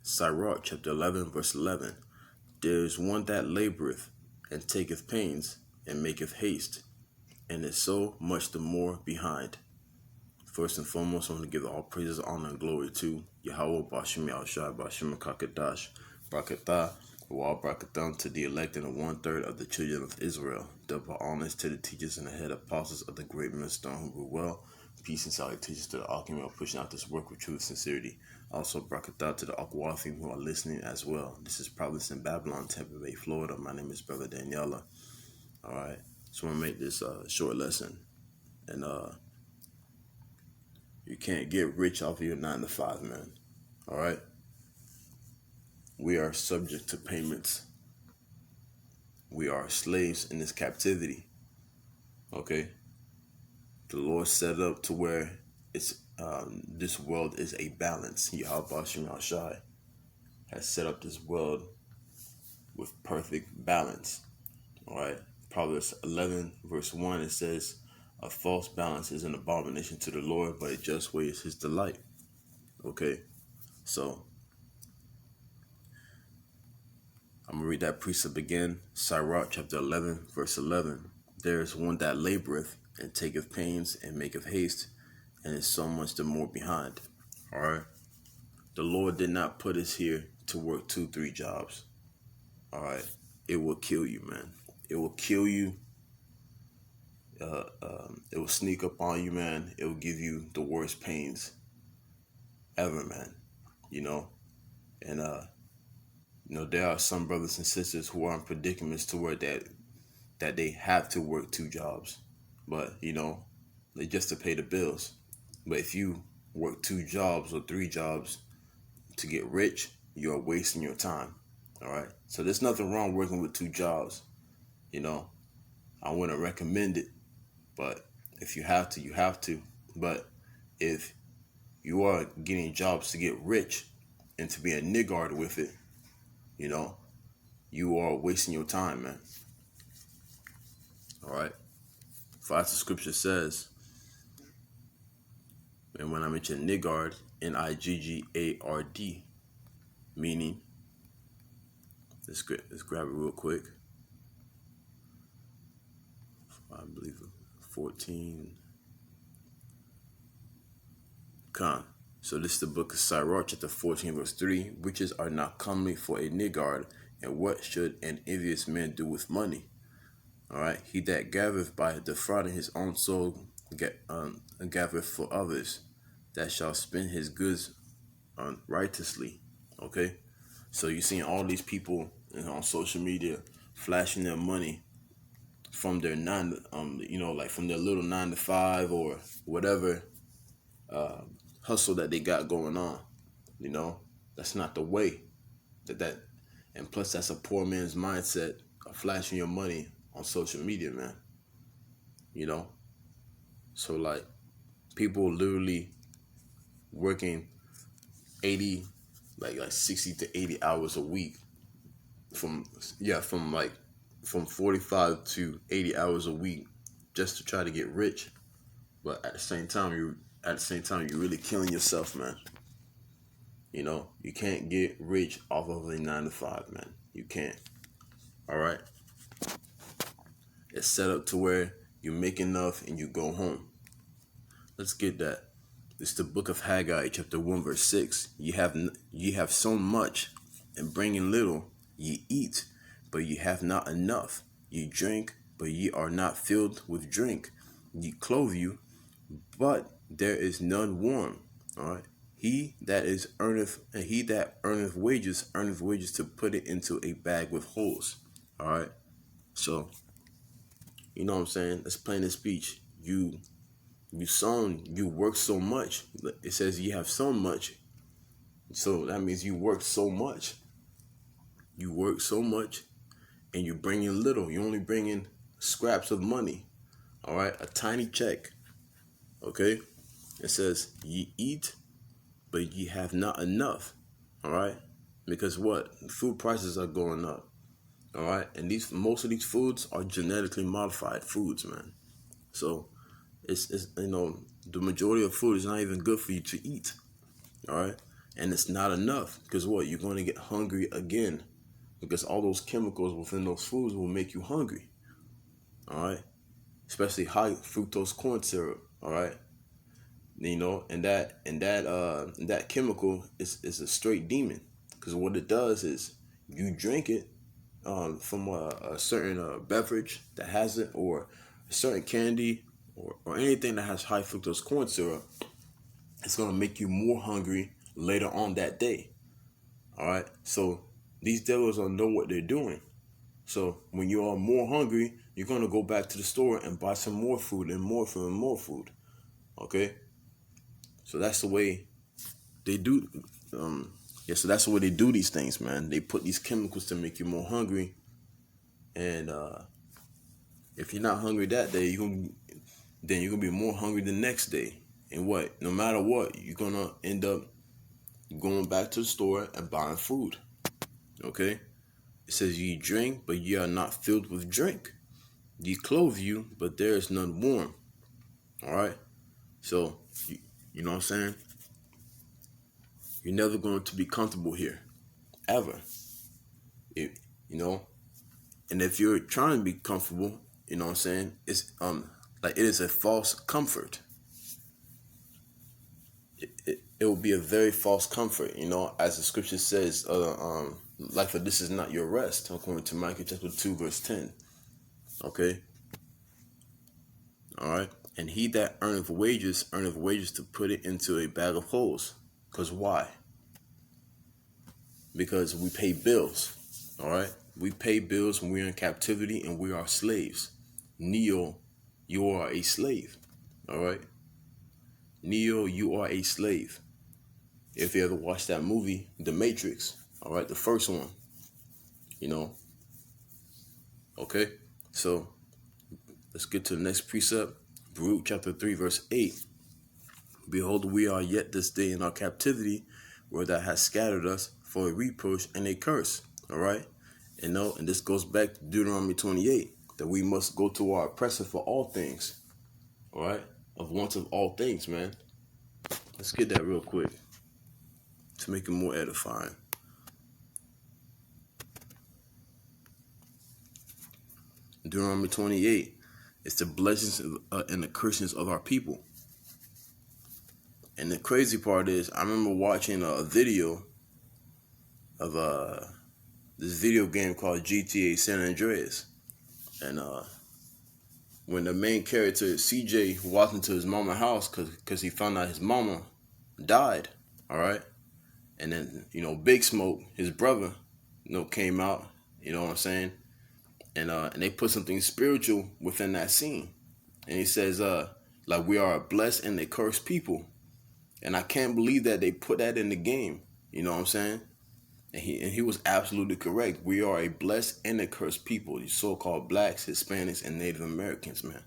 Sirach chapter 11, verse 11. There is one that laboreth, and taketh pains, and maketh haste, and is so much the more behind. First and foremost, I want to give all praises, honor, and glory to Yahweh, Bashim Yahushua, Bashim Kakadash, Brakatah, Wa Brakatham, to the elect and the 1/3 of the children of Israel. Double honors to the teachers and the head apostles of the great millstone who rule well. Peace and salutations to the Alchemy of pushing out this work with true sincerity. Also, Brakatah to the Akwathim who are listening as well. This is Providence in Babylon, Tampa Bay, Florida. My name is Brother Daniela. Alright, so I'm going to make this short lesson. And you can't get rich off of your 9 to 5, man. Alright? We are subject to payments. We are slaves in this captivity. Okay? The Lord set it up to where it's this world is a balance. Yahweh Shai has set up this world with perfect balance. Alright? Proverbs 11 verse 1, it says, a false balance is an abomination to the Lord, but a just way is his delight. Okay? So, I'm going to read that precept again. Sirach chapter 11 verse 11. There is one that laboreth, and taketh pains, and maketh haste, and is so much the more behind. Alright? The Lord did not put us here to work 2-3 jobs. Alright? It will kill you, man. It will kill you. It will sneak up on you, man. It will give you the worst pains ever, man. You know? And, there are some brothers and sisters who are in predicaments to where that they have to work 2 jobs. But, they just to pay the bills. But if you work 2 jobs or 3 jobs to get rich, you're wasting your time. Alright? So there's nothing wrong working with 2 jobs. I wouldn't recommend it. But if you have to, you have to. But if you are getting jobs to get rich and to be a niggard with it, you are wasting your time, man. Alright? For as the scripture says, and when I mention niggard, Niggard, meaning, let's grab it real quick. I believe 14. So this is the book of Sirach, chapter 14, verse 3. Riches are not comely for a niggard, and what should an envious man do with money? Alright, he that gathereth by defrauding his own soul, gathereth for others, that shall spend his goods righteously. Okay, so you're seeing all these people on social media flashing their money from their from their little 9 to 5 or whatever hustle that they got going on. That's not the way. And plus that's a poor man's mindset of flashing your money on social media, man. So like people literally working 80, like 60 to 80 hours a week from 45 to 80 hours a week just to try to get rich. But at the same time, you're really killing yourself, man. You can't get rich off of a 9 to 5, man. You can't. Alright? It's set up to where you make enough and you go home. Let's get that. It's the book of Haggai, chapter 1, verse 6. Ye have sown much, and bringing little. Ye eat, but ye have not enough. Ye drink, but ye are not filled with drink. Ye clothe you, but there is none warm. All right. He that earneth wages to put it into a bag with holes. All right. So, you know what I'm saying? That's plain in speech. You work so much. It says you have so much. So that means you work so much. You work so much and you bring in little. You only bring in scraps of money. All right. A tiny check. Okay. It says ye eat, but ye have not enough. All right. Because what? Food prices are going up. All right. And most of these foods are genetically modified foods, man. So it's the majority of food is not even good for you to eat. All right. And it's not enough, because what? You're going to get hungry again, because all those chemicals within those foods will make you hungry. All right, especially high fructose corn syrup. All right, and that chemical is a straight demon, because what it does is you drink it from a certain beverage that has it, or a certain candy, or anything that has high fructose corn syrup. It's going to make you more hungry later on that day. All right, so these devils don't know what they're doing. So when you are more hungry, you're going to go back to the store and buy some more food and more food and more food. Okay, so that's the way they do. So that's the way they do these things, man. They put these chemicals to make you more hungry, and if you're not hungry that day, then you're gonna be more hungry the next day. And what? No matter what, you're gonna end up going back to the store and buying food. Okay? It says ye drink, but ye are not filled with drink. Ye clothe you, but there is none warm. All right? So, you know what I'm saying? You're never going to be comfortable here, ever. You know? And if you're trying to be comfortable, you know what I'm saying? It's like it is a false comfort. It will be a very false comfort, as the scripture says, like, for this is not your rest, according to Micah chapter 2, verse 10. Okay? All right? And he that earneth wages to put it into a bag of holes. Because why? Because we pay bills. All right? We pay bills when we're in captivity and we are slaves. Neo, you are a slave. All right? Neo, you are a slave. If you ever watched that movie, The Matrix, all right, the first one, okay? So let's get to the next precept. Baruch chapter 3, verse 8. Behold, we are yet this day in our captivity, where thou hast scattered us for a reproach and a curse, all right? And this goes back to Deuteronomy 28, that we must go to our oppressor for all things, all right? Of want of all things, man. Let's get that real quick to make it more edifying. Deuteronomy 28, it's the blessings and the cursings of our people. And the crazy part is, I remember watching a video of this video game called GTA San Andreas. And when the main character, CJ, walked into his mama's house because he found out his mama died, all right? And then, Big Smoke, his brother, came out, you know what I'm saying? And they put something spiritual within that scene. And he says, like, we are a blessed and a cursed people. And I can't believe that they put that in the game. You know what I'm saying? And he was absolutely correct. We are a blessed and a cursed people. These so-called blacks, Hispanics, and Native Americans, man.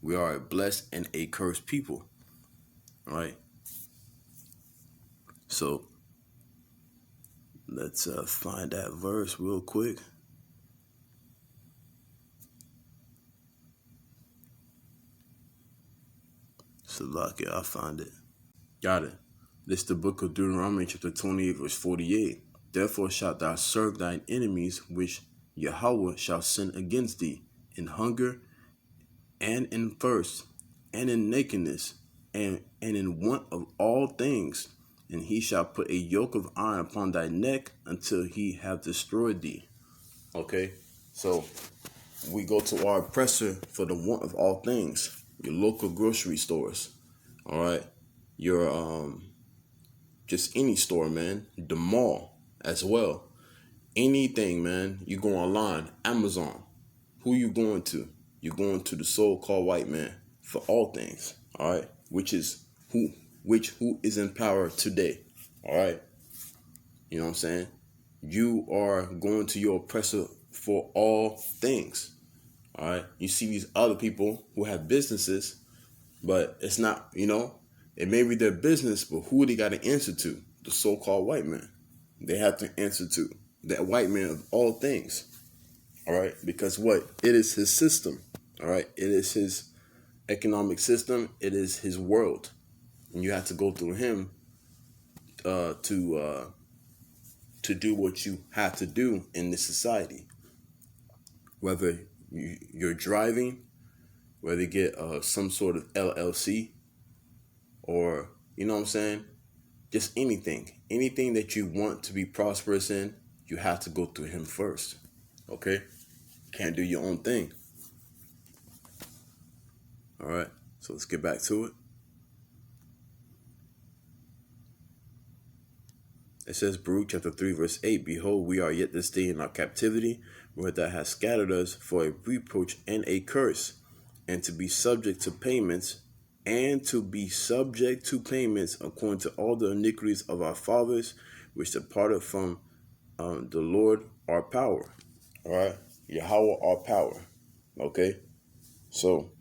We are a blessed and a cursed people. All right? So, let's find that verse real quick. Salakia, I'll find it. Got it. This is the book of Deuteronomy, chapter 28, verse 48. Therefore shalt thou serve thine enemies, which Yahweh shall send against thee, in hunger, and in thirst, and in nakedness, and in want of all things. And he shall put a yoke of iron upon thy neck until he have destroyed thee. Okay? So, we go to our oppressor for the want of all things. Your local grocery stores. All right? Your, just any store, man. The mall as well. Anything, man. You go online, Amazon. Who you going to? You're going to the so-called white man for all things. All right, which who is in power today. All right, you know what I'm saying? You are going to your oppressor for all things. All right, you see these other people who have businesses, but it's not. It may be their business, but who they got to answer to? The so-called white man. They have to answer to that white man of all things. All right, because what? It is his system. All right, it is his economic system. It is his world, and you have to go through him to do what you have to do in this society. Whether you're driving, whether you get some sort of LLC, or you know what I'm saying, just anything that you want to be prosperous in, you have to go through him first. Okay, can't do your own thing. All right, so let's get back to it. It says, Baruch chapter 3, verse 8, Behold, we are yet this day in our captivity, where thou hast scattered us for a reproach and a curse, and to be subject to payments, according to all the iniquities of our fathers, which departed from the Lord our power. All right, Yahweh our power. Okay, so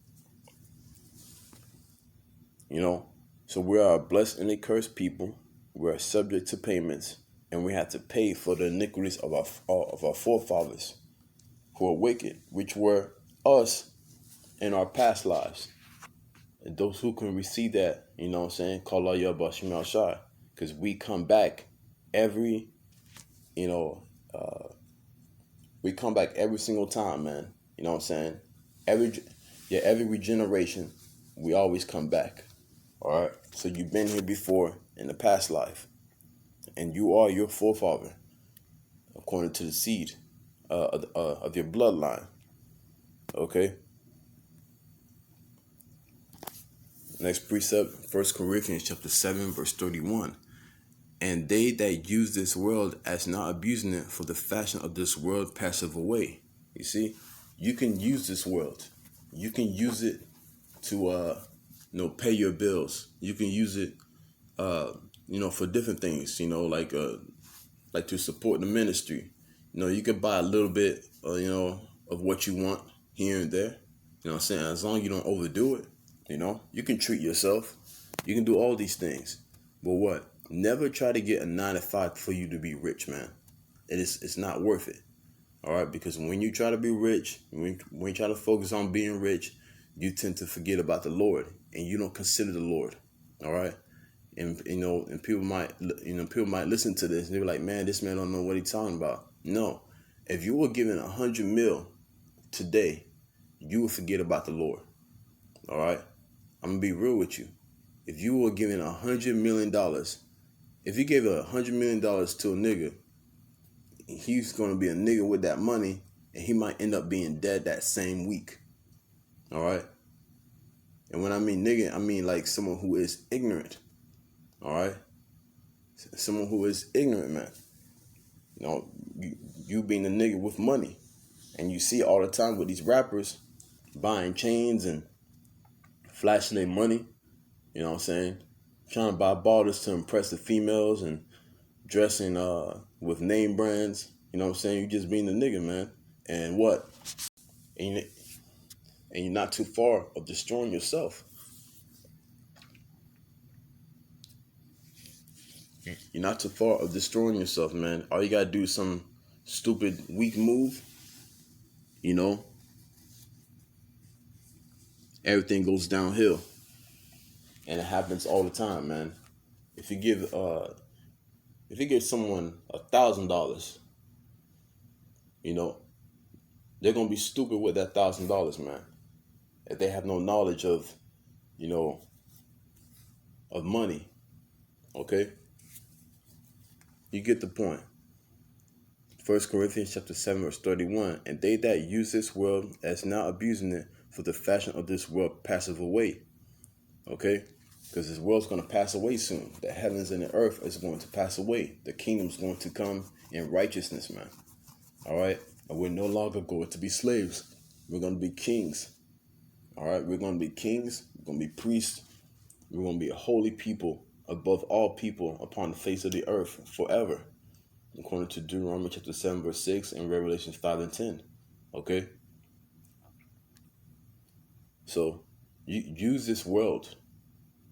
so we are a blessed and a cursed people. We are subject to payments, and we have to pay for the iniquities of our forefathers who are wicked, which were us in our past lives. And those who can receive that, you know what I'm saying, call Allah Yabashim Shai, because we come back every, we come back every single time, man. You know what I'm saying? Every regeneration, we always come back. All right. So you've been here before in the past life, and you are your forefather according to the seed of your bloodline. Okay. Next precept, 1 Corinthians chapter 7, verse 31. And they that use this world as not abusing it, for the fashion of this world passeth away. You see, you can use this world. You can use it to pay your bills. You can use it for different things, like to support the ministry. You can buy a little bit of what you want here and there. You know what I'm saying? As long as you don't overdo it, you can treat yourself. You can do all these things. But what? Never try to get a 9 to 5 for you to be rich, man. It's not worth it. All right, because when you try to be rich, when you try to focus on being rich, you tend to forget about the Lord, and you don't consider the Lord. All right, and people might listen to this and they're like, man, this man don't know what he's talking about. No, if you were given 100 mil today, you would forget about the Lord. All right, I'm gonna be real with you. If you were given $100 million, if you gave $100 million to a nigga, he's gonna be a nigga with that money, and he might end up being dead that same week. All right. And when I mean nigga, I mean like someone who is ignorant. All right. Someone who is ignorant, man. You being a nigga with money, and you see all the time with these rappers buying chains and flashing their money. You know what I'm saying? Trying to buy bottles to impress the females and dressing with name brands. You know what I'm saying? You just being a nigga, man. And what? And you're not too far of destroying yourself. You're not too far of destroying yourself, man. All you gotta do is some stupid, weak move. Everything goes downhill. And it happens all the time, man. If you give someone $1,000, they're gonna be stupid with that $1,000, man. If they have no knowledge of money. Okay? You get the point. 1 Corinthians chapter 7, verse 31. And they that use this world as not abusing it, for the fashion of this world passeth away. Okay? Because this world's going to pass away soon. The heavens and the earth is going to pass away. The kingdom's going to come in righteousness, man. All right? And we're no longer going to be slaves. We're going to be kings. All right? We're going to be kings. We're going to be priests. We're going to be a holy people above all people upon the face of the earth forever. According to Deuteronomy chapter 7, verse 6 and Revelation 5 and 10. Okay? So, you use this world.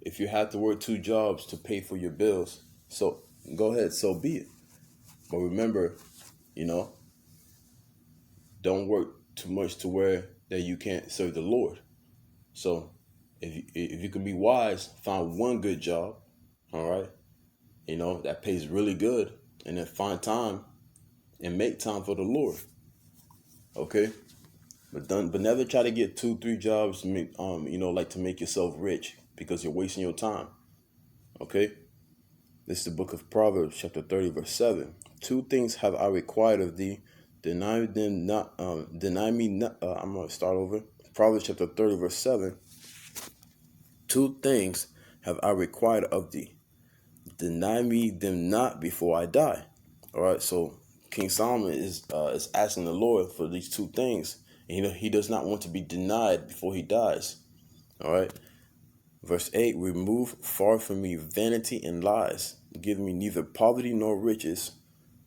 If you have to work 2 jobs to pay for your bills, so go ahead, so be it. But remember, don't work too much to where that you can't serve the Lord. So if you can be wise, find one good job, all right, that pays really good, and then find time and make time for the Lord. Okay? But never try to get 2, 3 jobs to make like to make yourself rich, because you're wasting your time. Okay? This is the book of Proverbs, chapter 30, verse 7. 2 things have I required of thee. Deny them not. Deny me not. I'm gonna start over. Proverbs chapter 30, verse 7. 2 things have I required of thee. Deny me them not before I die. All right. So King Solomon is asking the Lord for these 2 things. And he does not want to be denied before he dies. All right. Verse 8, remove far from me vanity and lies. Give me neither poverty nor riches.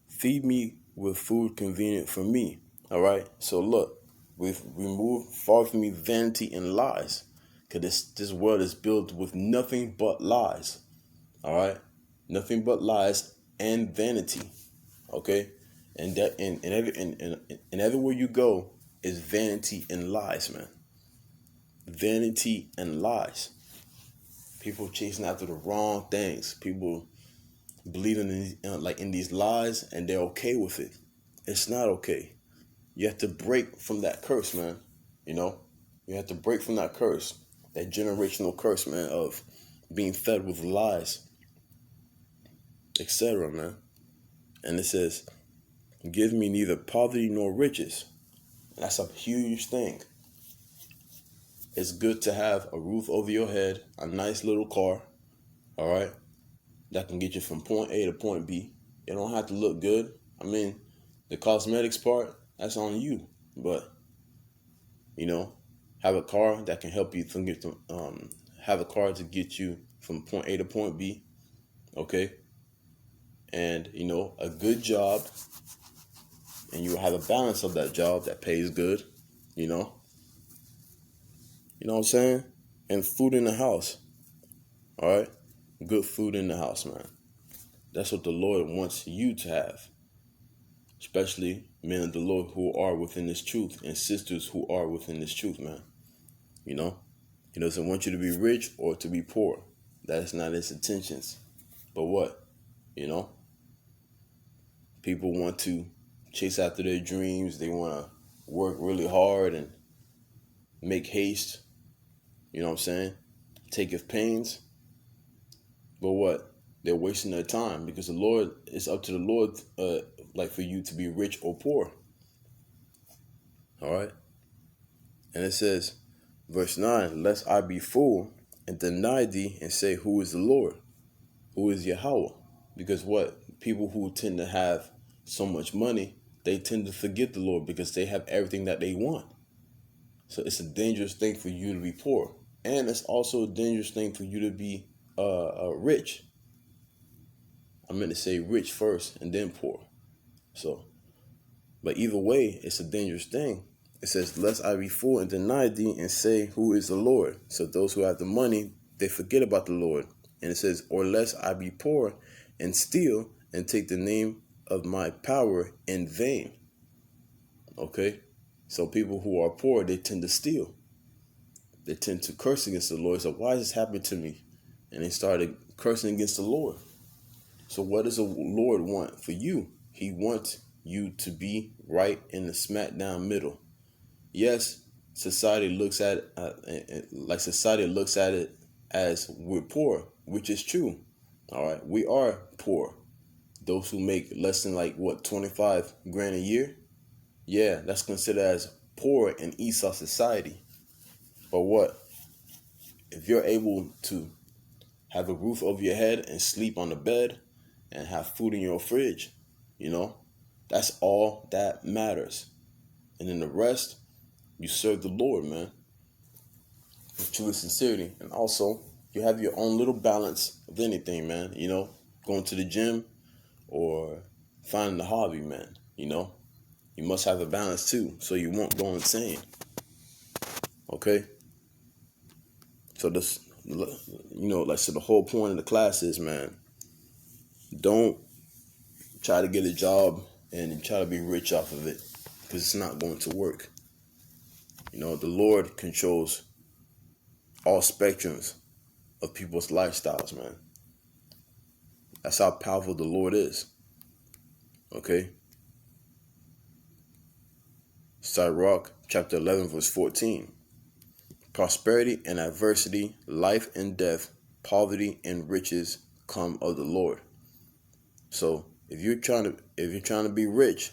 Feed me with food convenient for me. All right. So look, we've removed far from me vanity and lies. Because this world is built with nothing but lies. All right. Nothing but lies and vanity. Okay. And that and everywhere you go is vanity and lies, man. Vanity and lies. People chasing after the wrong things. People believing in these lies, and they're okay with it. It's not okay. You have to break from that curse, man. You have to break from that curse, that generational curse, man, of being fed with lies, etc., man. And it says, give me neither poverty nor riches. And that's a huge thing. It's good to have a roof over your head, a nice little car, all right, that can get you from point A to point B. You don't have to look good. I mean, the cosmetics part, that's on you. But, have a car that can help you have a car to get you from point A to point B, okay? And, a good job, and you have a balance of that job that pays good, You know what I'm saying? And food in the house, all right? Good food in the house, man. That's what the Lord wants you to have. Especially men of the Lord who are within this truth, and sisters who are within this truth, man. He doesn't want you to be rich or to be poor. That is not his intentions. But what? People want to chase after their dreams. They want to work really hard and make haste. You know what I'm saying? Taketh pains. But what? They're wasting their time, because the Lord, it's up to the Lord, for you to be rich or poor. All right? And it says, verse 9, lest I be full and deny thee and say, who is the Lord? Who is Yahweh? Because what? People who tend to have so much money, they tend to forget the Lord because they have everything that they want. So it's a dangerous thing for you to be poor. And it's also a dangerous thing for you to be rich. I meant to say rich first and then poor. So, but either way, it's a dangerous thing. It says, lest I be full and deny thee and say, who is the Lord? So those who have the money, they forget about the Lord. And it says, or lest I be poor and steal and take the name of my power in vain. Okay? So people who are poor, they tend to steal. They tend to curse against the Lord. So why is this happening to me? And they started cursing against the Lord. So what does the Lord want for you? He wants you to be right in the smack down middle. Yes, society looks at it as we're poor, which is true. All right, we are poor. Those who make less than 25 grand a year, yeah, that's considered as poor in Esau society. But what? If you're able to have a roof over your head and sleep on the bed and have food in your fridge, that's all that matters. And then the rest, you serve the Lord, man, with true sincerity. And also, you have your own little balance of anything, man. Going to the gym or finding a hobby, man. You must have a balance too, so you won't go insane. Okay? So this, so the whole point of the class is, man, don't try to get a job and try to be rich off of it, because it's not going to work. The Lord controls all spectrums of people's lifestyles, man. That's how powerful the Lord is. Okay? Sirach chapter 11 verse 14. Prosperity and adversity, life and death, poverty and riches come of the Lord. So if you're trying to be rich,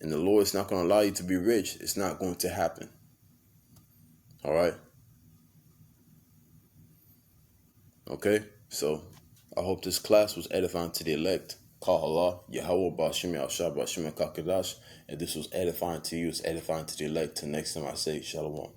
and the Lord's not going to allow you to be rich, it's not going to happen. All right? Okay? So I hope this class was edifying to the elect. Kahala, Yahweh, Bashim, Yahshua, Bashim, Kakadash. And this was edifying to you, it's edifying to the elect. Till next time I say, Shalom.